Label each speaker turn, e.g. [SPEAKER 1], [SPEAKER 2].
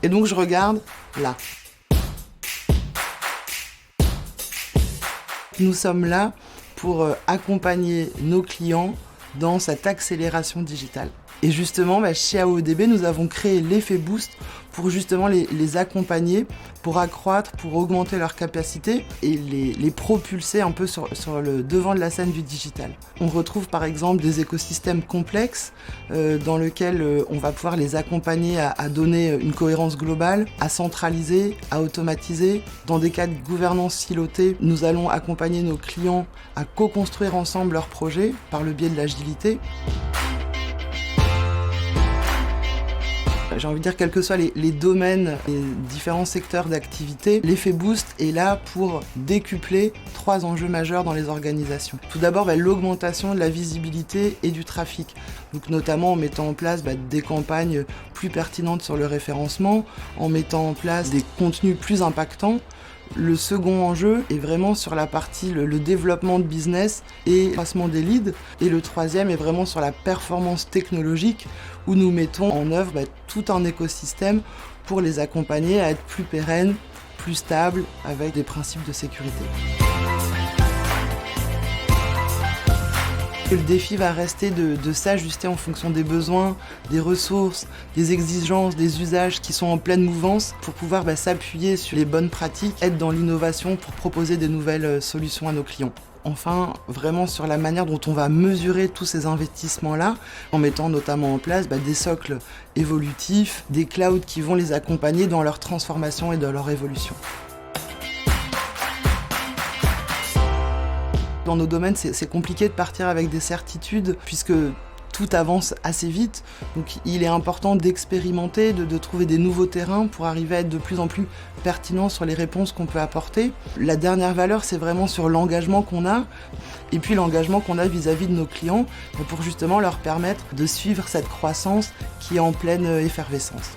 [SPEAKER 1] Et donc je regarde là. Nous sommes là pour accompagner nos clients dans cette accélération digitale. Et justement, chez AODB, nous avons créé l'effet boost pour justement les accompagner, pour accroître, pour augmenter leurs capacités et les propulser un peu sur le devant de la scène du digital. On retrouve par exemple des écosystèmes complexes dans lesquels on va pouvoir les accompagner à donner une cohérence globale, à centraliser, à automatiser. Dans des cas de gouvernance silotée, nous allons accompagner nos clients à co-construire ensemble leurs projets par le biais de l'agilité. J'ai envie de dire, quels que soient les domaines, les différents secteurs d'activité, l'effet boost est là pour décupler 3 enjeux majeurs dans les organisations. Tout d'abord, l'augmentation de la visibilité et du trafic. Donc, notamment en mettant en place des campagnes plus pertinentes sur le référencement, en mettant en place des contenus plus impactants. Le second enjeu est vraiment sur la partie le développement de business et le placement des leads. Et le troisième est vraiment sur la performance technologique où nous mettons en œuvre tout un écosystème pour les accompagner à être plus pérennes, plus stables, avec des principes de sécurité. Le défi va rester de s'ajuster en fonction des besoins, des ressources, des exigences, des usages qui sont en pleine mouvance pour pouvoir s'appuyer sur les bonnes pratiques, être dans l'innovation pour proposer des nouvelles solutions à nos clients. Enfin, vraiment sur la manière dont on va mesurer tous ces investissements-là, en mettant notamment en place des socles évolutifs, des clouds qui vont les accompagner dans leur transformation et dans leur évolution. Dans nos domaines, c'est compliqué de partir avec des certitudes puisque tout avance assez vite. Donc il est important d'expérimenter, de trouver des nouveaux terrains pour arriver à être de plus en plus pertinent sur les réponses qu'on peut apporter. La dernière valeur, c'est vraiment sur l'engagement qu'on a et puis l'engagement qu'on a vis-à-vis de nos clients pour justement leur permettre de suivre cette croissance qui est en pleine effervescence.